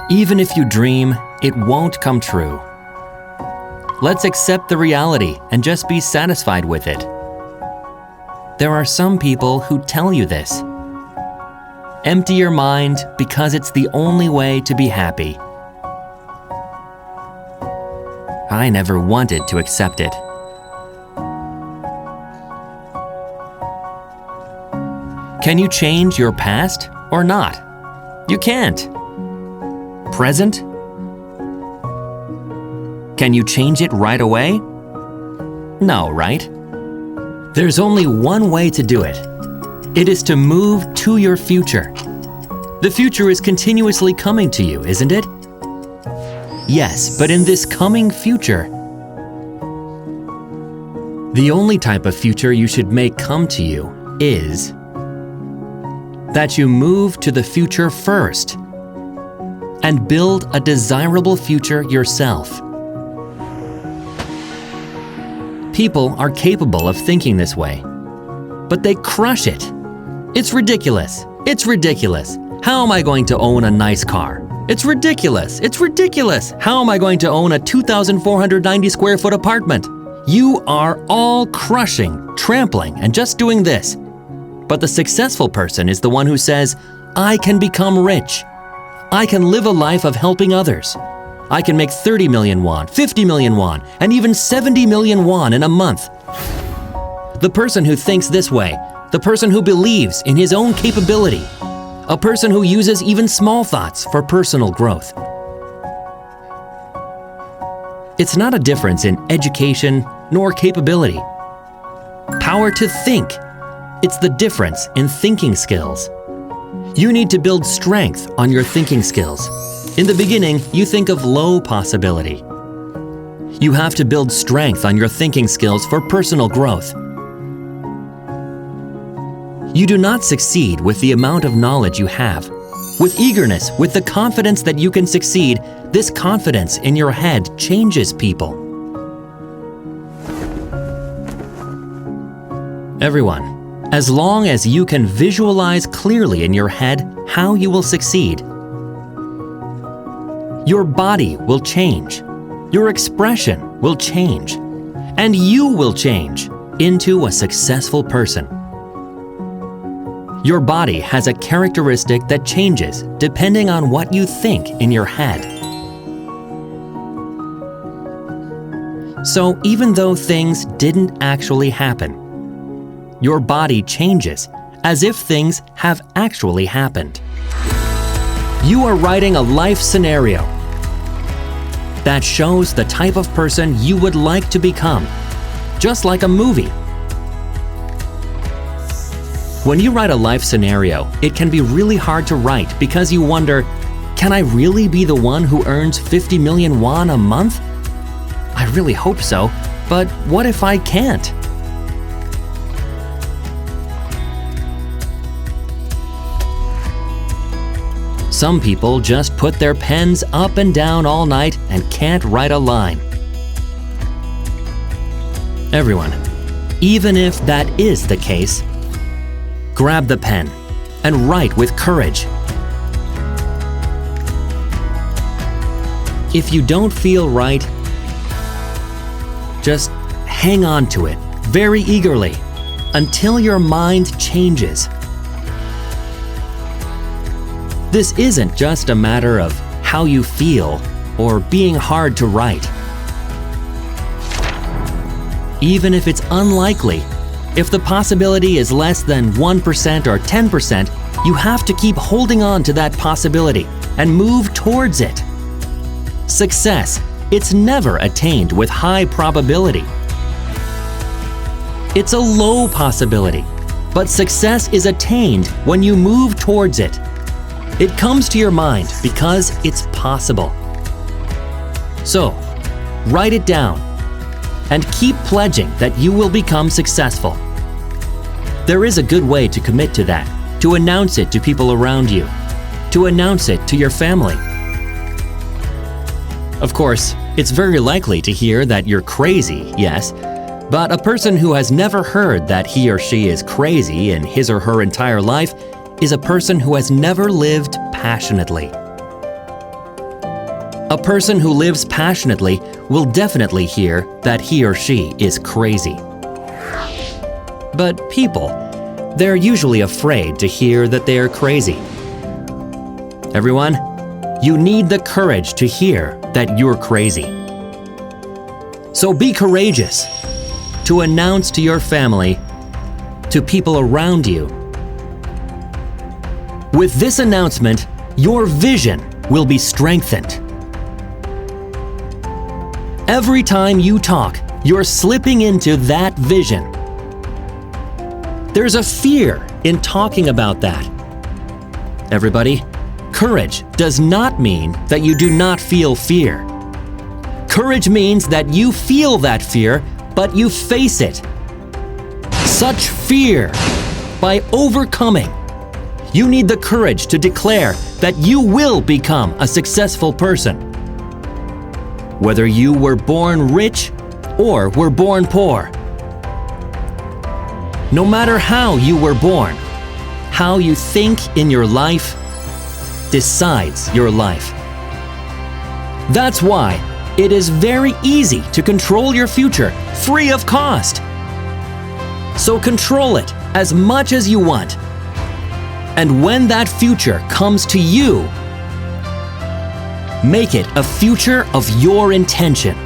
Even if you dream, it won't come true. Let's accept the reality and just be satisfied with it. There are some people who tell you this. Empty your mind because it's the only way to be happy. I never wanted to accept it. Can you change your past or not? You can't. Present? Can you change it right away? No, right? There's only one way to do it. It is to move to your future. The future is continuously coming to you, isn't it? Yes, but in this coming future, the only type of future you should make come to you is that you move to the future first and build a desirable future yourself. People are capable of thinking this way, but they crush it. It's ridiculous. It's ridiculous. How am I going to own a nice car? It's ridiculous. It's ridiculous. How am I going to own a 2,490 square foot apartment? You are all crushing, trampling, and just doing this. But the successful person is the one who says, I can become rich. I can live a life of helping others. I can make 30 million won, 50 million won, and even 70 million won in a month. The person who thinks this way, the person who believes in his own capability, a person who uses even small thoughts for personal growth. It's not a difference in education nor capability. Power to think. It's the difference in thinking skills. You need to build strength on your thinking skills. In the beginning, you think of low possibility. You have to build strength on your thinking skills for personal growth. You do not succeed with the amount of knowledge you have. With eagerness, with the confidence that you can succeed, this confidence in your head changes people. Everyone, as long as you can visualize clearly in your head how you will succeed, your body will change, your expression will change, and you will change into a successful person. Your body has a characteristic that changes depending on what you think in your head. So even though things didn't actually happen, your body changes as if things have actually happened. You are writing a life scenario that shows the type of person you would like to become, just like a movie. When you write a life scenario, it can be really hard to write because you wonder, can I really be the one who earns 50 million won a month? I really hope so, but what if I can't? Some people just put their pens up and down all night and can't write a line. Everyone, even if that is the case, grab the pen and write with courage. If you don't feel right, just hang on to it very eagerly until your mind changes. This isn't just a matter of how you feel or being hard to write. Even if it's unlikely, if the possibility is less than 1% or 10%, you have to keep holding on to that possibility and move towards it. Success, it's never attained with high probability. It's a low possibility, but success is attained when you move towards it. It comes to your mind because it's possible. So, write it down and keep pledging that you will become successful. There is a good way to commit to that, to announce it to people around you, to announce it to your family. Of course, it's very likely to hear that you're crazy, yes, but a person who has never heard that he or she is crazy in his or her entire life is a person who has never lived passionately. A person who lives passionately will definitely hear that he or she is crazy. But people, they're usually afraid to hear that they are crazy. Everyone, you need the courage to hear that you're crazy. So be courageous to announce to your family, to people around you. With this announcement, your vision will be strengthened. Every time you talk, you're slipping into that vision. There's a fear in talking about that. Everybody, courage does not mean that you do not feel fear. Courage means that you feel that fear, but you face it. Such fear, by overcoming, you need the courage to declare that you will become a successful person. Whether you were born rich or were born poor. No matter how you were born, how you think in your life decides your life. That's why it is very easy to control your future free of cost. So control it as much as you want. And when that future comes to you, make it a future of your intention.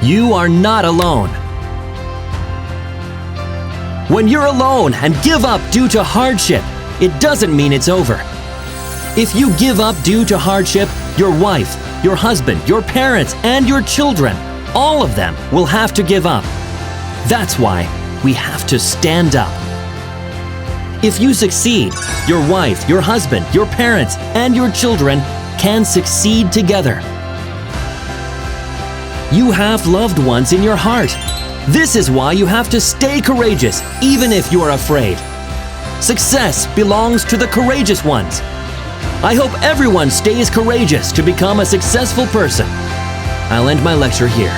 You are not alone. When you're alone and give up due to hardship, it doesn't mean it's over. If you give up due to hardship, your wife, your husband, your parents, and your children, all of them will have to give up. That's why we have to stand up. If you succeed, your wife, your husband, your parents, and your children can succeed together. You have loved ones in your heart. This is why you have to stay courageous, even if you are afraid. Success belongs to the courageous ones. I hope everyone stays courageous to become a successful person. I'll end my lecture here.